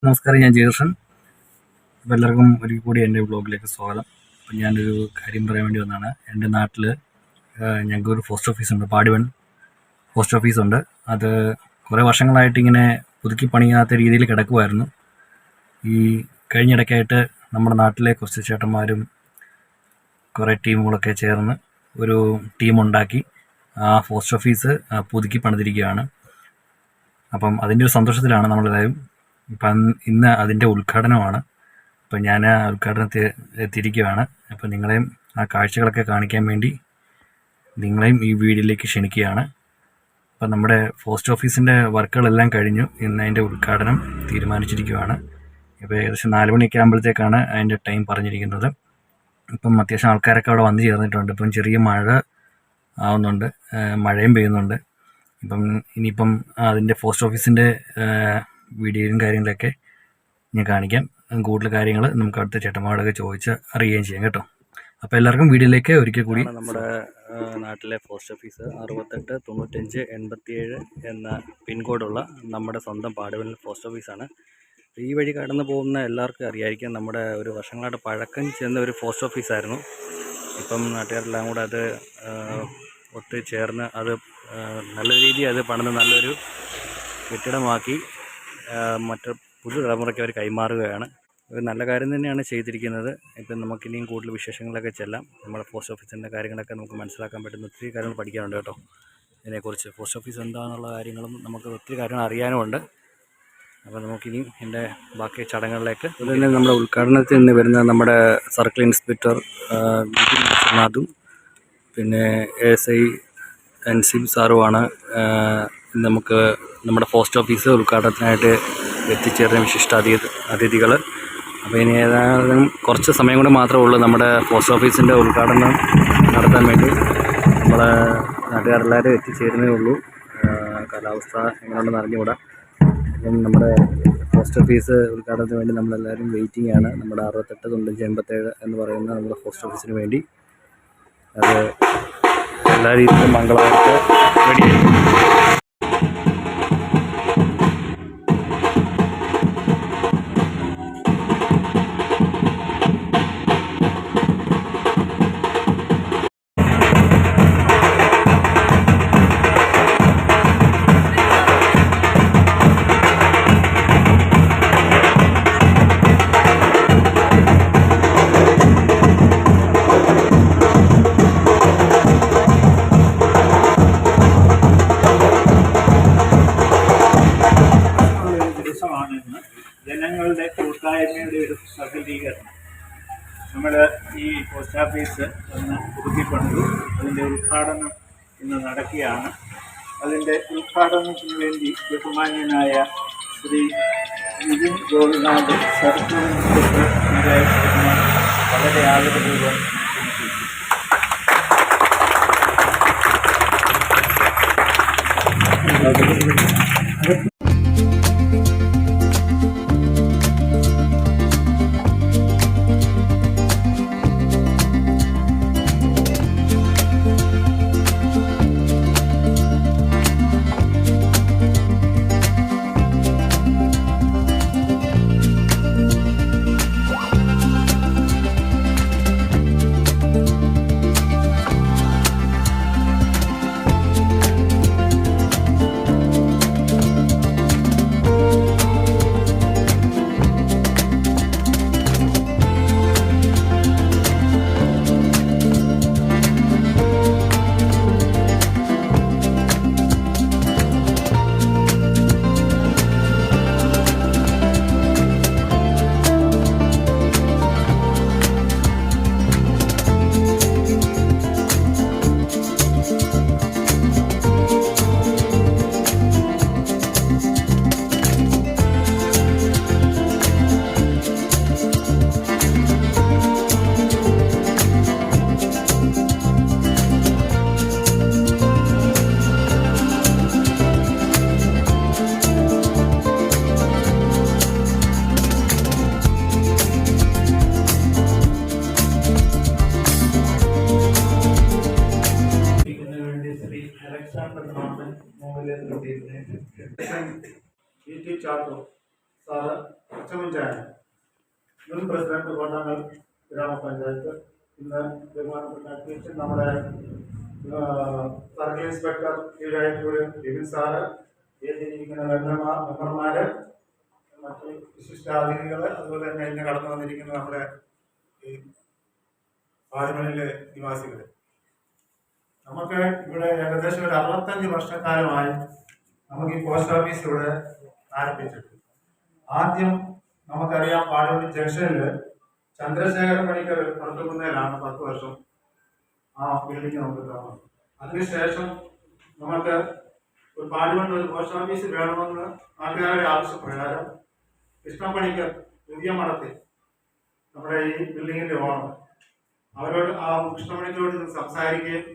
നമസ്കാരം, ഞാൻ ജയകൃഷ്ണൻ. അപ്പോൾ എല്ലാവർക്കും ഒരിക്കൽ കൂടി എൻ്റെ വ്ളോഗിലേക്ക് സ്വാഗതം. അപ്പം ഞാനൊരു കാര്യം പറയാൻ വേണ്ടി വന്നതാണ്. എൻ്റെ നാട്ടിൽ ഞങ്ങൾക്കൊരു പോസ്റ്റ് ഓഫീസുണ്ട്, പാടിവൺ പോസ്റ്റ് ഓഫീസുണ്ട്. അത് കുറേ വർഷങ്ങളായിട്ട് ഇങ്ങനെ പുതുക്കി പണിയാത്ത രീതിയിൽ കിടക്കുമായിരുന്നു. ഈ കഴിഞ്ഞിടയ്ക്കായിട്ട് നമ്മുടെ നാട്ടിലെ കുറച്ച് ചേട്ടന്മാരും കുറേ ടീമുകളൊക്കെ ചേർന്ന് ഒരു ടീമുണ്ടാക്കി ആ പോസ്റ്റ് ഓഫീസ് പുതുക്കി പണിതിരിക്കുകയാണ്. അപ്പം അതിൻ്റെ ഒരു സന്തോഷത്തിലാണ് നമ്മളെല്ലാവരും. ഇപ്പം ഇന്ന് അതിൻ്റെ ഉദ്ഘാടനമാണ്. അപ്പം ഞാൻ ആ ഉദ്ഘാടനത്തിൽ എത്തിയിരിക്കുകയാണ്. അപ്പം നിങ്ങളെയും ആ കാഴ്ചകളൊക്കെ കാണിക്കാൻ വേണ്ടി നിങ്ങളെയും ഈ വീഡിയോയിലേക്ക് ക്ഷണിക്കുകയാണ്. അപ്പം നമ്മുടെ പോസ്റ്റ് ഓഫീസിൻ്റെ വർക്കുകളെല്ലാം കഴിഞ്ഞു. ഇന്ന് അതിൻ്റെ ഉദ്ഘാടനം തീരുമാനിച്ചിരിക്കുകയാണ്. ഇപ്പോൾ ഏകദേശം 4 മണിയൊക്കെ ആകുമ്പോഴത്തേക്കാണ് അതിൻ്റെ ടൈം പറഞ്ഞിരിക്കുന്നത്. ഇപ്പം അത്യാവശ്യം ആൾക്കാരൊക്കെ അവിടെ വന്നു ചേർന്നിട്ടുണ്ട്. ഇപ്പം ചെറിയ മഴ ആവുന്നുണ്ട്, മഴയും പെയ്യുന്നുണ്ട്. ഇപ്പം ഇനിയിപ്പം അതിൻ്റെ പോസ്റ്റ് ഓഫീസിൻ്റെ വീഡിയോയും കാര്യങ്ങളൊക്കെ ഞാൻ കാണിക്കാം. കൂടുതൽ കാര്യങ്ങൾ നമുക്ക് അടുത്ത ചേട്ടന്മാരോടൊക്കെ ചോദിച്ച് അറിയുകയും ചെയ്യാം കേട്ടോ. അപ്പോൾ എല്ലാവർക്കും വീഡിയോയിലേക്ക് ഒരിക്കൽ കൂടി. നമ്മുടെ നാട്ടിലെ പോസ്റ്റ് ഓഫീസ് 68 95 87 എന്ന പിൻകോഡുള്ള നമ്മുടെ സ്വന്തം പാടിവൺ പോസ്റ്റ് ഓഫീസാണ്. ഈ വഴി കടന്നു പോകുന്ന എല്ലാവർക്കും അറിയായിരിക്കും, നമ്മുടെ ഒരു വർഷങ്ങളായിട്ട് പഴക്കം ചെന്ന ഒരു പോസ്റ്റ് ഓഫീസായിരുന്നു. ഇപ്പം നാട്ടുകാരെല്ലാം കൂടെ അത് ഒത്തുചേർന്ന് അത് നല്ല രീതിയിൽ അത് പണിത് നല്ലൊരു കെട്ടിടമാക്കി മറ്റു പുതിയ തലമുറയ്ക്ക് അവർ കൈമാറുകയാണ്. ഒരു നല്ല കാര്യം തന്നെയാണ് ചെയ്തിരിക്കുന്നത്. ഇപ്പം നമുക്കിനിയും കൂടുതൽ വിശേഷങ്ങളൊക്കെ ചെല്ലാം. നമ്മുടെ പോസ്റ്റ് ഓഫീസിൻ്റെ കാര്യങ്ങളൊക്കെ നമുക്ക് മനസ്സിലാക്കാൻ പറ്റുന്ന ഒത്തിരി കാര്യങ്ങൾ പഠിക്കാനുണ്ട് കേട്ടോ. ഇതിനെക്കുറിച്ച് പോസ്റ്റ് ഓഫീസ് എന്താണെന്നുള്ള കാര്യങ്ങളും നമുക്ക് ഒത്തിരി കാര്യങ്ങൾ അറിയാനുമുണ്ട്. അപ്പോൾ നമുക്കിനിയും എൻ്റെ ബാക്കി ചടങ്ങുകളിലേക്ക്. അതുപോലെ നമ്മുടെ ഉദ്ഘാടനത്തിൽ നിന്ന് വരുന്ന നമ്മുടെ സർക്കിൾ ഇൻസ്പെക്ടർ വിശ്വനാഥും പിന്നെ ASI NC സാറുമാണ് നമുക്ക് നമ്മുടെ പോസ്റ്റ് ഓഫീസ് ഉദ്ഘാടനത്തിനായിട്ട് എത്തിച്ചേർന്ന വിശിഷ്ട അതിഥികൾ. അപ്പോൾ ഇനി ഏതായാലും കുറച്ച് സമയം കൂടെ മാത്രമേ ഉള്ളൂ നമ്മുടെ പോസ്റ്റ് ഓഫീസിൻ്റെ ഉദ്ഘാടനം നടത്താൻ വേണ്ടി. നമ്മളെ നാട്ടുകാരെല്ലാവരും എത്തിച്ചേരുന്നേ ഉള്ളൂ. കാലാവസ്ഥ എങ്ങനെയുണ്ടെന്ന് അറിഞ്ഞുകൂടാ. അപ്പം നമ്മുടെ പോസ്റ്റ് ഓഫീസ് ഉദ്ഘാടനത്തിന് വേണ്ടി നമ്മളെല്ലാവരും വെയിറ്റിംഗ് ആണ്. നമ്മുടെ 68 95 87 എന്ന് പറയുന്ന നമ്മുടെ പോസ്റ്റ് ഓഫീസിന് വേണ്ടി. അത് എല്ലാ രീതിയിലും മംഗളമായിട്ട് റെഡിയായി. ജനങ്ങളുടെ കൂട്ടായ്മയുടെ ഒരു സഫലീകരണം. നമ്മൾ ഈ പോസ്റ്റ് ഓഫീസ് ഒന്ന് പുതുക്കിപ്പണിതു. അതിൻ്റെ ഉദ്ഘാടനം ഇന്ന് നടക്കുകയാണ്. അതിൻ്റെ ഉദ്ഘാടനത്തിന് വേണ്ടി ബഹുമാന്യനായ ശ്രീ നിതിൻ ഗോപിനാഥ് സർക്കിൾ ഇൻസ്പെക്ടർ വളരെ ആദരപൂർവ്വം ക്ഷണിക്കുന്നു. PT ചാക്കോ സാറ് അച്ചമുഞ്ചാണ് മുൻ പ്രസിഡന്റ് കോട്ടാങ്ങൽ ഗ്രാമപഞ്ചായത്ത്, ഇന്ന് ബഹുമാനപ്പെട്ട അധ്യക്ഷൻ നമ്മുടെ circle inspector Keezhayur Bipin sir, എഴുതിയിരിക്കുന്ന മെമ്പർമാര്, മറ്റ് വിശിഷ്ടാതിഥികൾ, അതുപോലെ തന്നെ ഇന്ന് കടന്നു വന്നിരിക്കുന്ന നമ്മുടെ ഈ പാടിമണിലെ നിവാസികൾ. നമുക്ക് ഇവിടെ ഏകദേശം ഒരു 65 വർഷക്കാലമായി നമുക്ക് ഈ പോസ്റ്റ് ഓഫീസ് ഇവിടെ ആരംഭിച്ചിട്ടുണ്ട്. ആദ്യം നമുക്കറിയാം, പാടിമണി ജംഗ്ഷനിൽ ചന്ദ്രശേഖര പണിക്കർ നടത്തുന്നതിലാണ് 10 വർഷം ആ ബിൽഡിംഗ് നമുക്ക് കാണാം. അതിനുശേഷം നമുക്ക് ഒരു പാടിമണി ഒരു പോസ്റ്റ് ഓഫീസ് വേണമെന്ന് നാട്ടുകാരുടെ ആവശ്യപ്രകാരം കൃഷ്ണപ്പണിക്കർ പുതിയ മഠത്തിൽ നമ്മുടെ ഈ ബിൽഡിങ്ങിന്റെ ഓണർ അവരോട് ആ കൃഷ്ണപ്പണിക്കരോട് സംസാരിക്കുകയും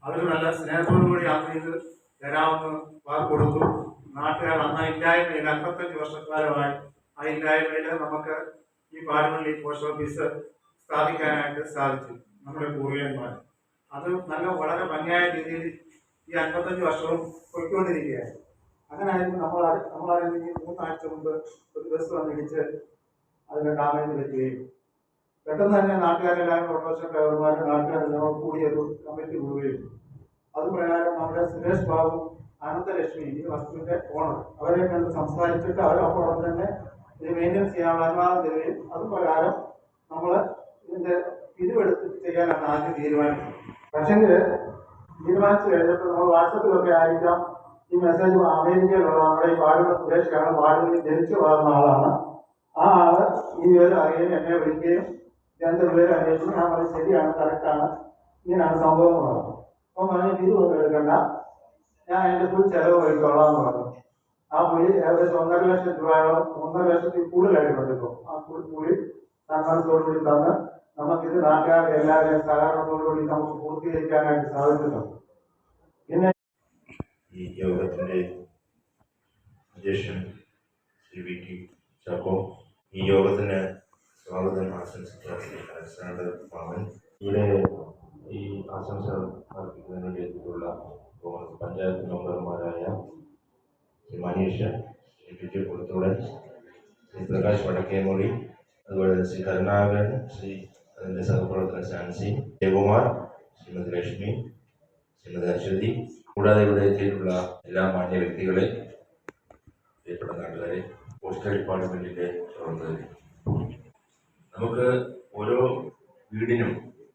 അവർ നല്ല സ്നേഹത്തോടുകൂടി യാത്ര ചെയ്ത് തരാമെന്ന് വാക്ക് കൊടുത്തു. നാട്ടുകാർ അന്ന് ഇല്ലായ്മയിൽ 55 വർഷക്കാലമായി ആ ഇല്ലായ്മയിൽ നമുക്ക് ഈ പാടിമണി പോസ്റ്റ് ഓഫീസ് സ്ഥാപിക്കാനായിട്ട് സാധിച്ചു. നമ്മുടെ പൂർവികന്മാർ അത് വളരെ ഭംഗിയായ രീതിയിൽ ഈ 55 വർഷവും പോയിക്കൊണ്ടിരിക്കുകയാണ്. അങ്ങനെയായിരുന്നു നമ്മളാണെങ്കിൽ 3 ആഴ്ച മുമ്പ് ഒരു ബസ് വന്നിടിച്ച് അതിന് ഡാമേജ് പറ്റുകയും പെട്ടെന്ന് തന്നെ നാട്ടുകാരെല്ലാവരും ഓട്ടോറിക്ഷ ഡ്രൈവർമാരും നാട്ടുകാരെല്ലാം കൂടി ഒരു കമ്മിറ്റി കൂടുകയും അത് പ്രകാരം നമ്മുടെ സുരേഷ് ബാബു, അനന്തലക്ഷ്മി, ഈ വസ്തുവിന്റെ ഓണർ, അവരെ കണ്ട് സംസാരിച്ചിട്ട് അവരപ്പോഴും തന്നെ ഇത് മെയിൻ്റെനൻസ് ചെയ്യാനുള്ള അനുവാദം തരികയും അത് പ്രകാരം നമ്മൾ ഇതിന്റെ പിരിവെടുത്തിട്ട് ചെയ്യാനാണ് ആദ്യം തീരുമാനിച്ചത്. പക്ഷെങ്കിൽ തീരുമാനിച്ചു കഴിഞ്ഞപ്പോൾ നമ്മൾ വാട്സപ്പിലൊക്കെ ആയിരിക്കാം ഈ മെസ്സേജ് അമേരിക്കയിലുള്ള നമ്മുടെ ഈ പാടുള്ള സുരേഷാണ്, പാടുകളിൽ ജനിച്ചു വളർന്ന ആളാണ്. ആ ആള് ഈ വിവരം അറിയുകയും എന്നെ വിളിക്കുകയും രണ്ട് വിവരം അന്വേഷിച്ചു. ഞാൻ പറഞ്ഞത് ശരിയാണ്, കറക്റ്റാണ്, ഇങ്ങനെയാണ് സംഭവം എന്ന് പറഞ്ഞു. അപ്പം പറഞ്ഞ് പിരിവൊന്നും എടുക്കണ്ട, ഞാൻ അതിൻ്റെ ഫുൾ ചെലവ് വഹിച്ചോളാം എന്ന് പറഞ്ഞു. ആ പുള്ളി ഏകദേശം 1.5 ലക്ഷം രൂപയോളം, 1.5 ലക്ഷത്തിൽ കൂടുതലായിട്ടുണ്ട്. ഇപ്പോൾ ആ കൂടി സന്മാനത്തോടുകൂടി തന്ന് നമുക്കിത് നാട്ടുകാരുടെ എല്ലാവരെയും സഹകരണത്തോടുകൂടി നമുക്ക് പൂർത്തീകരിക്കാനായിട്ട് സാധിച്ചിട്ടുണ്ട്. പിന്നെ ഈ യോഗത്തിന്റെ അധ്യക്ഷൻ ശ്രീ വി ടി ചാക്കോ, ഈ യോഗത്തിന് സ്വാഗതം ആശംസിക്കാൻ മാമൻ, ഇവിടെ ഈ ആശംസ അർപ്പിക്കുന്നതിന് വേണ്ടി എത്തിയിട്ടുള്ള പഞ്ചായത്ത് മെമ്പർമാരായ ശ്രീ മനീഷ്, ശ്രീ ടി കൊടുത്തോടൻ, ശ്രീ പ്രകാശ് വടക്കേമൊഴി, അതുപോലെ ശ്രീ കരുണാകരൻ, ശ്രീ അതിൻ്റെ സഹപ്രവർത്തകൻ ശാൻസി, ജയകുമാർ, ശ്രീമതി ലക്ഷ്മി, ശ്രീമതി അശ്വതി, കൂടാതെ ഇവിടെ എത്തിയിട്ടുള്ള എല്ലാ മാന്യ വ്യക്തികളെ, പ്രിയപ്പെട്ട നാട്ടുകാരെ, പോസ്റ്റൽ ഡിപ്പാർട്ട്മെന്റിന്റെ പ്രവർത്തകരെ, നമുക്ക് ഓരോ വീടിനും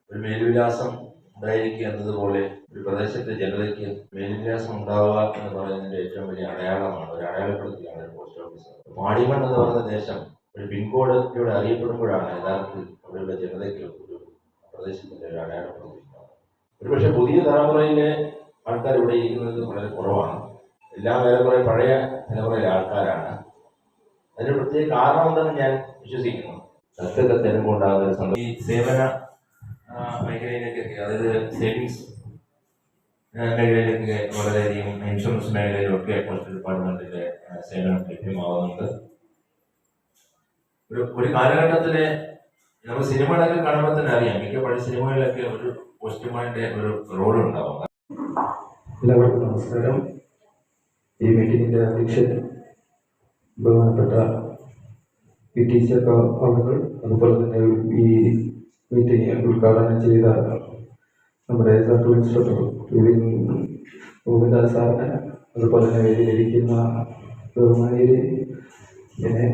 ഒരു മേൽവിലാസം ഉണ്ടായിരിക്കുക എന്നതുപോലെ ഒരു പ്രദേശത്തെ ജനതയ്ക്ക് മേൽവിലാസം ഉണ്ടാവുക എന്ന് പറയുന്നതിന്റെ ഏറ്റവും വലിയ അടയാളമാണ്, ഒരു അടയാളപ്പെടുത്തിയാണ് പോസ്റ്റ് ഓഫീസ്. പാടിമൺ എന്ന് പറയുന്ന ദേശം ഒരു പിൻകോഡിലൂടെ അറിയപ്പെടുമ്പോഴാണ് യഥാർത്ഥത്തിൽ അവിടെയുള്ള ജനതയ്ക്ക് ഒരു പ്രദേശത്തിന്റെ ഒരു അടയാളപ്പെടുത്തിയിട്ടുള്ളത്. ഒരുപക്ഷെ പുതിയ തലമുറയിലെ ആൾക്കാർ ഇവിടെ ഇരിക്കുന്നത് വളരെ കുറവാണ്. എല്ലാം ഏറെക്കുറെ പഴയ തലമുറയിലെ ആൾക്കാരാണ്. അതിന് പ്രത്യേക കാരണമുണ്ടെന്ന് ഞാൻ വിശ്വസിക്കുന്നു. കത്തൊക്കെ തരുമ്പോൾ ഉണ്ടാകുന്ന ഈ സേവന മേഖലയിലേക്കൊക്കെ, അതായത് സേവിങ്സ് മേഖലയിലേക്കൊക്കെ വളരെയധികം, ഇൻഷുറൻസ് മേഖലയിലൊക്കെ പോസ്റ്റൽ ഡിപ്പാർട്ട്മെന്റിന്റെ സേവനം ലഭ്യമാവുന്നുണ്ട്. ഒരു കാലഘട്ടത്തിലെ നമ്മൾ സിനിമകളൊക്കെ കാണുമ്പോൾ തന്നെ അറിയാം, മിക്ക പഴയ സിനിമകളിലൊക്കെ ഒരു പോസ്റ്റ്മാന്റെ ഒരു റോൾ ഉണ്ടാവും. എല്ലാവർക്കും നമസ്കാരം. ഈ മീറ്റിംഗിന്റെ അധ്യക്ഷൻ ബഹുമാനപ്പെട്ട പി ടി സി ആളുകൾ, അതുപോലെ തന്നെ ഈ മീറ്റിംഗ് ഉദ്ഘാടനം ചെയ്ത നമ്മുടെ സർക്കിൾ ഇൻസ്പെക്ടർ ഗോവിന്ദാസ് സാറിന്, അതുപോലെ തന്നെ വേദിയിലിരിക്കുന്ന ബഹുമാനിയെ, എന്നെ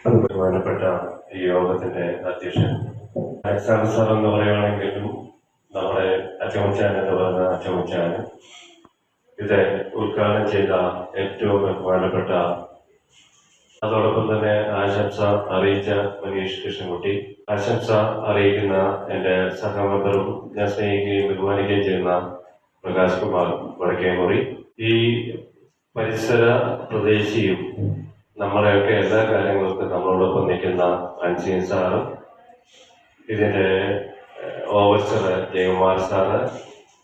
ബഹുമാനപ്പെട്ട ഈ യോഗത്തിന്റെ അധ്യക്ഷൻ സാർ എന്ന് പറയുകയാണെങ്കിലും നമ്മുടെ അച്ചമുച്ചാൻ എന്ന് പറയുന്ന അച്ചമുച്ചാൻ, ഇത് ഉദ്ഘാടനം ചെയ്ത ഏറ്റവും ബഹുമാനപ്പെട്ട, അതോടൊപ്പം തന്നെ ആശംസ അറിയിച്ച മനീഷ് കൃഷ്ണൻകുട്ടി, ആശംസ അറിയിക്കുന്ന എൻ്റെ സഹമെമ്പറും ഞാൻ സ്നേഹിക്കുകയും ബഹുമാനിക്കുകയും ചെയ്യുന്ന പ്രകാശ് കുമാർ വടക്കേമുറി, ഈ പരിസര പ്രദേശിയും നമ്മളെയൊക്കെ എല്ലാ കാര്യങ്ങൾക്കും നമ്മളോടൊപ്പം നിൽക്കുന്ന അൻസീൻ സാറ്, ഇതിൻ്റെ ഓഫീസർ ജയകുമാർ സാറ്,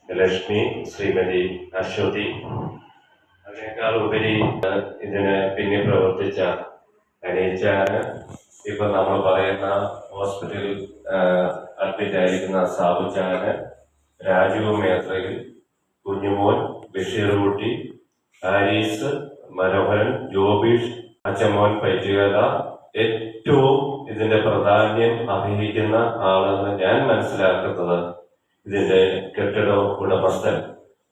ലക്ഷ്മി, ശ്രീമതി അശ്വതി, അതിനേക്കാൾ ഉപരി ഇതിന് പിന്നിൽ പ്രവർത്തിച്ച അനീച്ചാന്, ഇപ്പൊ നമ്മൾ പറയുന്ന ഹോസ്പിറ്റലിൽ അഡ്മിറ്റ് ആയിരിക്കുന്ന സാബുച്ചാന്, രാജു മേത്രയിൽ, കുഞ്ഞുമോൻ, ബഷീർ കുട്ടി, ഹാരീസ്, മനോഹരൻ, ജോബീഷ്, അച്ചമ്മോൻ പൈറ്റുകല ഏറ്റവും ഇതിന്റെ പ്രാധാന്യം അർഹിക്കുന്ന ആളെന്ന് ഞാൻ മനസ്സിലാക്കുന്നത് ഇതിന്റെ കെട്ടിട ഉടമസ്ഥൻ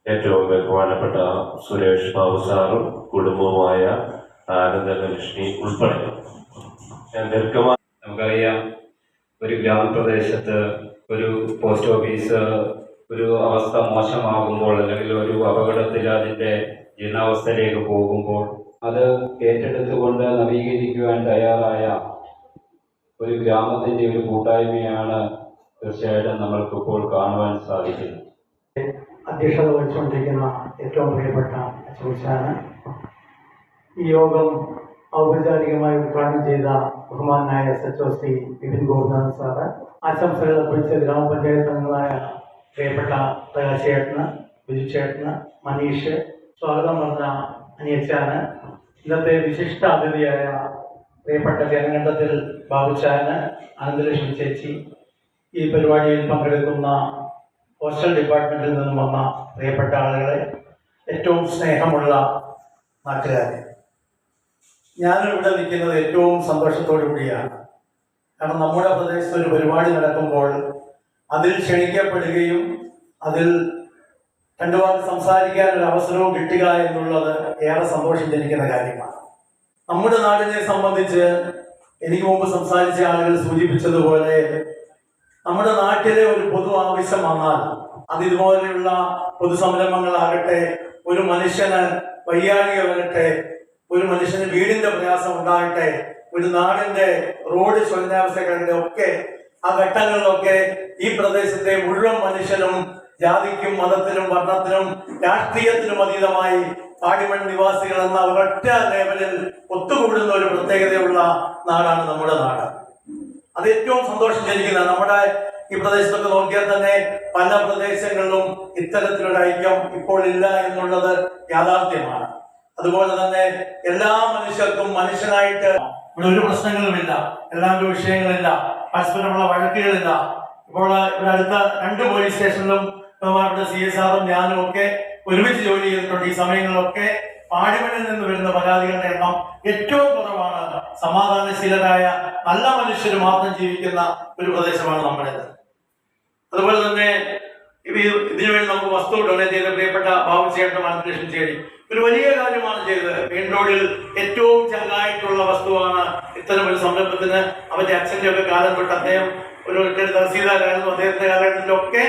ഏറ്റവും ബഹുമാനപ്പെട്ട സുരേഷ് ബാബു സാറും കുടുംബവുമായ ആനന്ദലക്ഷ്മി ഉൾപ്പെടെ. ഞാൻ ദീർഘമായി നമുക്കറിയാം, ഒരു ഗ്രാമപ്രദേശത്ത് ഒരു പോസ്റ്റ് ഓഫീസ് ഒരു അവസ്ഥ മോശമാകുമ്പോൾ അല്ലെങ്കിൽ ഒരു അപകടത്തിൽ അതിൻ്റെ ജീർണാവസ്ഥയിലേക്ക് പോകുമ്പോൾ അത് ഏറ്റെടുത്തുകൊണ്ട് നവീകരിക്കുവാൻ തയ്യാറായ ഒരു ഗ്രാമത്തിൻ്റെ ഒരു കൂട്ടായ്മയാണ് തീർച്ചയായിട്ടും നമ്മൾക്കിപ്പോൾ കാണുവാൻ സാധിക്കുന്നത്. അധ്യക്ഷത വഹിച്ചുകൊണ്ടിരിക്കുന്ന ഏറ്റവും പ്രിയപ്പെട്ട അച്ഛനാണ്. ഈ യോഗം ഔപചാരികമായി ഉദ്ഘാടനം ചെയ്ത ബഹുമാനായ SHO ശ്രീ വിപിൻ ഗോപിനാഥ് സാറ്, ആശംസകൾ അർപ്പിച്ച ഗ്രാമപഞ്ചായത്ത് അംഗങ്ങളായ പ്രിയപ്പെട്ട പ്രകാശേട്ടന്, ബിജുചേട്ടന്, മനീഷ്, സ്വാഗതം പറഞ്ഞ അനിയച്ചാന്, ഇന്നത്തെ വിശിഷ്ട അതിഥിയായ പ്രിയപ്പെട്ട ജനകണ്ഠത്തിൽ ബാബുച്ചാന്, ആനന്ദലക്ഷ്മി ചേച്ചി, ഈ പരിപാടിയിൽ പങ്കെടുക്കുന്ന പോസ്റ്റൽ ഡിപ്പാർട്ട്മെന്റിൽ നിന്നും വന്ന പ്രിയപ്പെട്ട ആളുകളെ, ഏറ്റവും സ്നേഹമുള്ള നാട്ടുകാരെ, ഞാനിവിടെ നിൽക്കുന്നത് ഏറ്റവും സന്തോഷത്തോടു കൂടിയാണ്. കാരണം നമ്മുടെ പ്രദേശത്ത് ഒരു പരിപാടി നടക്കുമ്പോൾ അതിൽ ക്ഷണിക്കപ്പെടുകയും അതിൽ രണ്ടു വാക്ക് സംസാരിക്കാൻ ഒരു അവസരവും കിട്ടുക എന്നുള്ളത് ഏറെ സന്തോഷം ജനിക്കുന്ന കാര്യമാണ്. നമ്മുടെ നാടിനെ സംബന്ധിച്ച് എനിക്ക് മുമ്പ് സംസാരിച്ച ആളുകൾ സൂചിപ്പിച്ചതുപോലെ നമ്മുടെ നാട്ടിലെ ഒരു പൊതു ആവശ്യം വന്നാൽ അത് ഇതുപോലെയുള്ള പൊതുസംരംഭങ്ങളാകട്ടെ, ഒരു മനുഷ്യന് വയ്യാഴിക വരട്ടെ, ഒരു മനുഷ്യന് വീടിന്റെ പ്രയാസം ഉണ്ടാകട്ടെ, ഒരു നാടിന്റെ റോഡ് ശോചനാവസ്ഥകളുടെ ഒക്കെ ആ ഘട്ടങ്ങളിലൊക്കെ ഈ പ്രദേശത്തെ മുഴുവൻ മനുഷ്യരും ജാതിക്കും മതത്തിനും വർണ്ണത്തിനും രാഷ്ട്രീയത്തിനും അതീതമായി പാടിമൺ നിവാസികൾ എന്ന ഒരൊറ്റ ലേവലിൽ ഒത്തുകൂടുന്ന ഒരു പ്രത്യേകതയുള്ള നാടാണ് നമ്മുടെ നാട്. അത് ഏറ്റവും സന്തോഷം ജനിക്കുന്ന, നമ്മുടെ ഈ പ്രദേശത്തൊക്കെ നോക്കിയാൽ തന്നെ പല പ്രദേശങ്ങളിലും ഇത്തരത്തിലൊരു ഐക്യം ഇപ്പോൾ ഇല്ല എന്നുള്ളത് യാഥാർത്ഥ്യമാണ്. അതുപോലെ തന്നെ എല്ലാ മനുഷ്യർക്കും മനുഷ്യനായിട്ട് ഇവിടെ ഒരു പ്രശ്നങ്ങളുമില്ല, എല്ലാവരും വിഷയങ്ങളില്ല, പരസ്പരമുള്ള വഴക്കുകളില്ല. ഇപ്പോൾ ഇവിടെ അടുത്ത 2 പോലീസ് സ്റ്റേഷനിലും ഇവിടെ CSRും ഞാനും ഒക്കെ ഒരുമിച്ച് ജോലി ചെയ്തിട്ടുണ്ട്. ഈ സമയങ്ങളിലൊക്കെ പാടിമണ്ണിൽ നിന്ന് വരുന്ന പരാതികളുടെ എണ്ണം ഏറ്റവും കുറവാണ്. സമാധാനശീലരായ നല്ല മനുഷ്യർ മാത്രം ജീവിക്കുന്ന ഒരു പ്രദേശമാണ് നമ്മുടേത്. അതുപോലെ തന്നെ ഇതിനുവേണ്ടി നമുക്ക് വസ്തു ഡൊണേറ്റ് ചെയ്ത പ്രിയപ്പെട്ട ബാബുചേട്ടനും ആനന്ദലക്ഷ്മി ചേച്ചി ഒരു വലിയ കാര്യമാണ് ചെയ്തത്. മെയിൻ റോഡിൽ ഏറ്റവും ചങ്ങായിട്ടുള്ള വസ്തുവാണ് ഇത്തരം ഒരു സംരംഭത്തിന്. അവന്റെ അച്ഛന്റെ ഒക്കെ കാലം തൊട്ട് അദ്ദേഹം ഒരു തഹസീൽദാരായിരുന്നു, അദ്ദേഹത്തിന്റെ കാലഘട്ടത്തിലൊക്കെ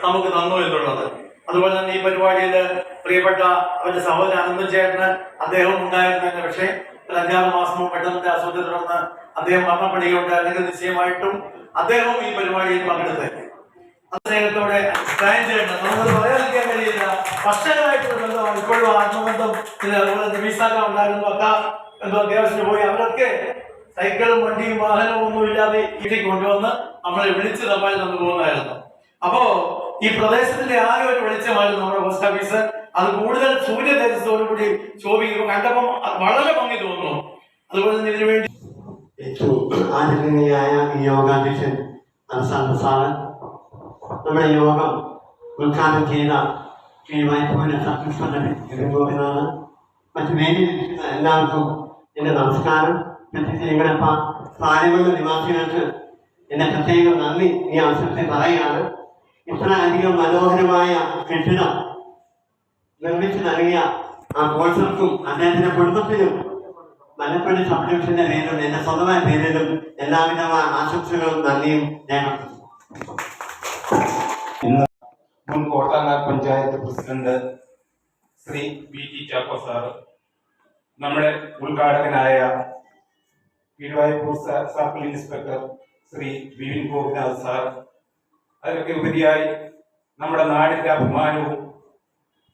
നമുക്ക് തന്നു എന്നുള്ളത്. അതുപോലെ തന്നെ ഈ പരിപാടിയിൽ പ്രിയപ്പെട്ട അവന്റെ സഹോദരൻ അനന്തൻ ചേട്ടന് അദ്ദേഹം ഉണ്ടായിരുന്നതിന് പക്ഷേ ഒരു 5-6 മാസം പെട്ടെന്ന് അസുഖത്തെ തുടർന്ന് അദ്ദേഹം മരണപ്പെടുകയുണ്ട്. അല്ലെങ്കിൽ നിശ്ചയമായിട്ടും അദ്ദേഹം ഈ പരിപാടിയിൽ പങ്കെടുത്തേ അദ്ദേഹത്തോടെ നമുക്ക് പറയാതിരിക്കാൻ കഴിയില്ല. വർഷങ്ങളായിട്ടുള്ള ബന്ധമാണ്, ഇപ്പോഴും ആത്മബന്ധം. അതുപോലെ നിമീസാക്ക ഉണ്ടായിരുന്നു, അക്ക എന്തോ അത്യാവശ്യത്തിന് പോയി. അവരൊക്കെ സൈക്കിളും വണ്ടിയും വാഹനവും ഒന്നും ഇല്ലാതെ വീട്ടിൽ കൊണ്ടുവന്ന് നമ്മളെ വിളിച്ച് തപാൽ തന്നു പോകുന്നതായിരുന്നു. അപ്പോ ഈ പ്രദേശത്തിന്റെ ആകെ ഒരു വെളിച്ചമായിരുന്നു നമ്മുടെ പോസ്റ്റ് ഓഫീസ്. അത് കൂടുതൽ സൂര്യ തേജസ്സോടുകൂടി ശോഭിക്കുന്നു. കണ്ടപ്പം വളരെ ഭംഗി തോന്നുന്നു. അതുപോലെ തന്നെ ഇതിനുവേണ്ടി ഏറ്റവും ആദരണീയായ ഈ യോഗാധ്യക്ഷൻ അൻസാർ സാറ്, നമ്മുടെ യോഗം ഉദ്ഘാടനം ചെയ്ത ശ്രീ വൈഭവന സത്യസ്വരൻ ഗോപിനാഥ്, മറ്റു വേദിയിലിരിക്കുന്ന എല്ലാവർക്കും എൻ്റെ നമസ്കാരം. പ്രത്യേകിച്ച് നിങ്ങളുടെ പാടിമണ്ണ് നിവാസികൾക്ക് എൻ്റെ പ്രത്യേകം നന്ദി ഈ അവസരത്തിൽ പറയുകയാണ്. ഇത്ര അധികം മനോഹരമായ കെട്ടിടം നിർമ്മിച്ചു നൽകിയ ആ സ്പോൺസർക്കും അദ്ദേഹത്തിന്റെ കുടുംബത്തിനും മലപ്പള്ളി സബ് ഡിവിഷന്റെ പേരിലും എൻ്റെ സ്വന്തമായ പേരിലും എല്ലാവിധമായ ആശംസകളും നന്ദിയും രേഖപ്പെടുത്തുന്നു. ഇന്ന് മുൻ Kottangad panchayat president Shri VT Chacko sir, നമ്മുടെ ഉദ്ഘാടകനായ Keezhvaipur circle inspector Shri Vipin Gopinath sir, അതിലൊക്കെ ഉപരിയായി നമ്മുടെ നാടിന്റെ അഭിമാനവും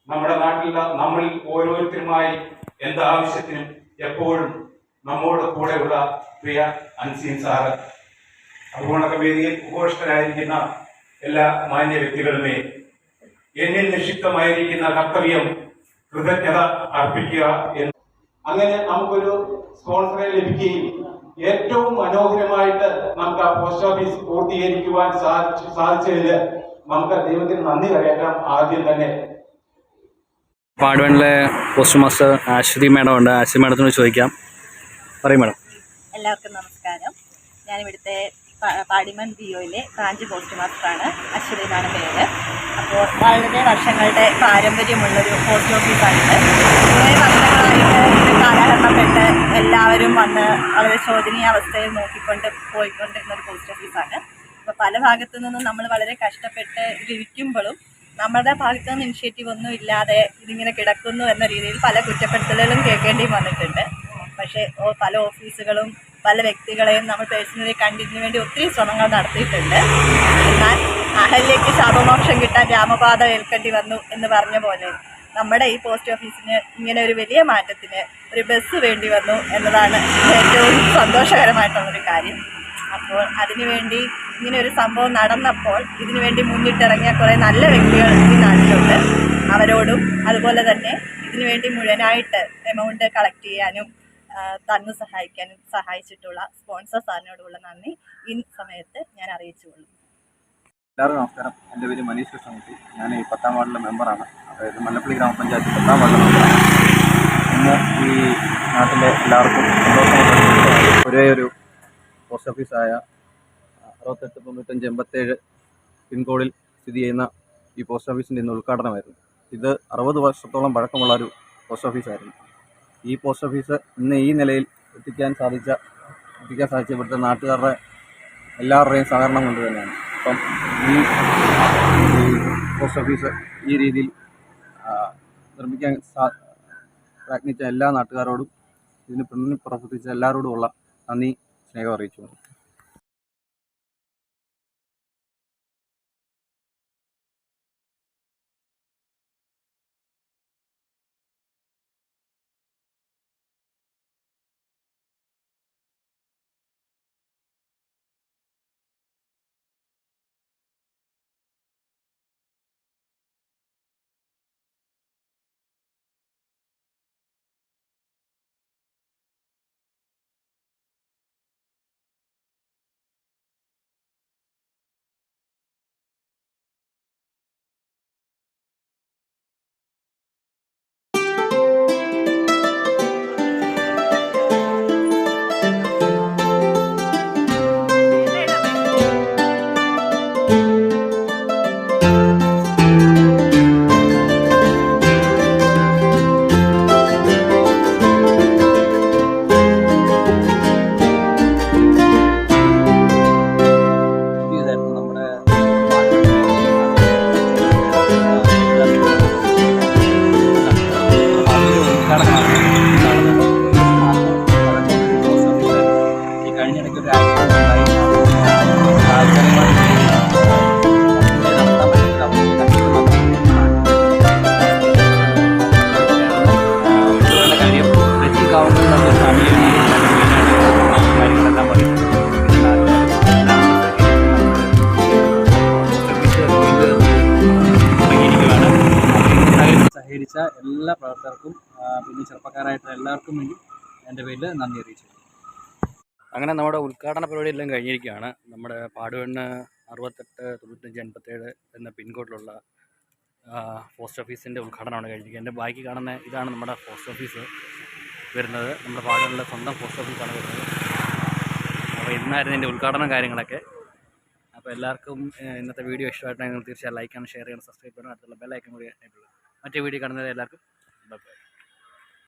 നമ്മുടെ നാട്ടിലുള്ള നമ്മളിൽ ഓരോരുത്തരുമായി എന്താവശ്യത്തിനും എപ്പോഴും നമ്മോട് കൂടെയുള്ള പ്രിയ അൻസീൻ സാറ്, അതുകൊണ്ടൊക്കെ വേദിയിൽ ഉപവിഷ്ടരായിരിക്കുന്ന എല്ലാ മാന്യ വ്യക്തികളുമേ, എന്നിൽ നിക്ഷിപ്തമായിരിക്കുന്ന കർത്തവ്യം കൃതജ്ഞത അർപ്പിക്കുക എന്ന്. അങ്ങനെ നമുക്കൊരു സ്പോൺസറെ ലഭിക്കുകയും ഏറ്റവും മനോഹരമായിട്ട് നമുക്ക് ആ പോസ്റ്റ് ഓഫീസ് പൂർത്തീകരിക്കുവാൻ സാധിച്ചതിൽ നമുക്ക് ദൈവത്തിന് നന്ദി കരയറ്റാം. ആദ്യം തന്നെ പാടുവനിലെ പോസ്റ്റ് മാസ്റ്റർ അശ്വതി മാഡം ഉണ്ട്. അശ്വതി മാഡത്തിനോട് ചോദിക്കാം. പറയും മാഡം. എല്ലാവർക്കും നമസ്കാരം. ഞാനിവിടുത്തെ പാടിമൺ BOയിലെ ബ്രാഞ്ച് പോസ്റ്റ് മാസ്റ്ററാണ്. അശ്വതി എന്നാണ് പേര്. അപ്പോൾ വളരെ വർഷങ്ങളുടെ പാരമ്പര്യമുള്ളൊരു പോസ്റ്റ് ഓഫീസാണിത്. കുറേ വർഷങ്ങളായിട്ട് കാലഹരണപ്പെട്ട് എല്ലാവരും വന്ന് വളരെ ശോചനീയ അവസ്ഥയിൽ നോക്കിക്കൊണ്ട് പോയിക്കൊണ്ടിരുന്നൊരു പോസ്റ്റ് ഓഫീസാണ്. അപ്പോൾ പല ഭാഗത്തു നിന്നും നമ്മൾ വളരെ കഷ്ടപ്പെട്ട് ഇരിക്കുമ്പോഴും നമ്മുടെ ഭാഗത്തു നിന്ന് ഇനിഷ്യേറ്റീവ് ഒന്നും ഇല്ലാതെ ഇതിങ്ങനെ കിടക്കുന്നു എന്ന രീതിയിൽ പല കുറ്റപ്പെടുത്തലുകളും കേൾക്കേണ്ടി വന്നിട്ടുണ്ട്. പക്ഷേ പല ഓഫീസുകളും പല വ്യക്തികളെയും നമ്മൾ പേഴ്സണലി കണ്ടതിന് വേണ്ടി ഒത്തിരി ശ്രമങ്ങൾ നടത്തിയിട്ടുണ്ട്. എന്നാൽ അഹല്യയ്ക്ക് ശാപമോക്ഷം കിട്ടാൻ രാമപാത ഏൽക്കേണ്ടി വന്നു എന്ന് പറഞ്ഞ പോലെ നമ്മുടെ ഈ പോസ്റ്റ് ഓഫീസിന് ഇങ്ങനെ ഒരു വലിയ മാറ്റത്തിന് ഒരു ബസ് വേണ്ടി വന്നു എന്നതാണ് ഏറ്റവും സന്തോഷകരമായിട്ടുള്ളൊരു കാര്യം. അപ്പോൾ അതിനുവേണ്ടി ഇങ്ങനെ ഒരു സംഭവം നടന്നപ്പോൾ ഇതിനുവേണ്ടി മുന്നിട്ടിറങ്ങിയ കുറേ നല്ല വ്യക്തികൾ ഈ നാട്ടിലുണ്ട്. അവരോടും അതുപോലെ തന്നെ ഇതിനുവേണ്ടി മുഴുവനായിട്ട് എമൗണ്ട് കളക്ട് ചെയ്യാനും തന്നു സഹായിക്കാനും സഹായിച്ചിട്ടുള്ള സ്പോൺസർ സാറിനോടുള്ള നന്ദി ഈ സമയത്ത് ഞാൻ അറിയിച്ചുകൊള്ളുന്നു. എല്ലാവർക്കും നമസ്കാരം. എൻ്റെ പേര് മനീഷ് കൃഷ്ണൻകുട്ടി. ഞാൻ ഈ 10ാം വാർഡിലെ മെമ്പറാണ്. അതായത് മല്ലപ്പള്ളി ഗ്രാമപഞ്ചായത്ത് 10ാം വാർഡിലെ മെമ്പറാണ്. ഇന്ന് ഈ നാട്ടിലെ എല്ലാവർക്കും സന്തോഷമുള്ള ഒരേ ഒരു പോസ്റ്റ് ഓഫീസായ 68 95 87 പിൻകോഡിൽ സ്ഥിതി ചെയ്യുന്ന ഈ പോസ്റ്റ് ഓഫീസിൻ്റെ ഇന്ന് ഉദ്ഘാടനമായിരുന്നു. ഇത് 60 വർഷത്തോളം പഴക്കമുള്ള ഒരു പോസ്റ്റ് ഓഫീസായിരുന്നു. ഈ പോസ്റ്റ് ഓഫീസ് ഇന്ന് ഈ നിലയിൽ എത്തിക്കാൻ സാധിച്ച ഇവിടുത്തെ നാട്ടുകാരുടെ എല്ലാവരുടെയും സഹകരണം കൊണ്ട് തന്നെയാണ്. അപ്പം ഈ പോസ്റ്റ് ഓഫീസ് ഈ രീതിയിൽ നിർമ്മിക്കാൻ പ്രയത്നിച്ച എല്ലാ നാട്ടുകാരോടും ഇതിന് പിന്നിൽ പ്രവർത്തിച്ച എല്ലാവരോടുമുള്ള നന്ദി സ്നേഹം അറിയിച്ചു. സഹകരിച്ച എല്ലാ പ്രവർത്തകർക്കും പിന്നെ ചെറുപ്പക്കാരായിട്ടുള്ള എല്ലാവർക്കും വേണ്ടി എൻ്റെ പേരിൽ നന്ദി അറിയിച്ചു. അങ്ങനെ നമ്മുടെ ഉദ്ഘാടന പരിപാടിയെല്ലാം കഴിഞ്ഞിരിക്കുകയാണ്. നമ്മുടെ പാടുവണ്ണ് 68 95 87 എന്ന പിൻകോഡിലുള്ള പോസ്റ്റ് ഓഫീസിൻ്റെ ഉദ്ഘാടനമാണ് കഴിഞ്ഞിരിക്കുന്നത്. എൻ്റെ ബാക്കി കാണുന്ന ഇതാണ് നമ്മുടെ പോസ്റ്റ് ഓഫീസ് വരുന്നത്. നമ്മുടെ പാടുവണ്ണിലെ സ്വന്തം പോസ്റ്റ് ഓഫീസാണ് വരുന്നത്. അപ്പോൾ ഇന്നായിരുന്നു എൻ്റെ ഉദ്ഘാടനം കാര്യങ്ങളൊക്കെ. അപ്പോൾ എല്ലാവർക്കും ഇന്നത്തെ വീഡിയോ ഇഷ്ടമായിട്ടുണ്ടെങ്കിൽ നിങ്ങൾ തീർച്ചയായും ലൈക്ക് ചെയ്യണം, ഷെയർ ചെയ്യണം, സബ്സ്ക്രൈബ് ചെയ്യണം. അടുത്തുള്ള ബെൽ ഐക്കൺ കൂടി ആയിട്ടുള്ളത് മറ്റേ വീഡിയോ കാണുന്നത് എല്ലാവർക്കും ബൈ.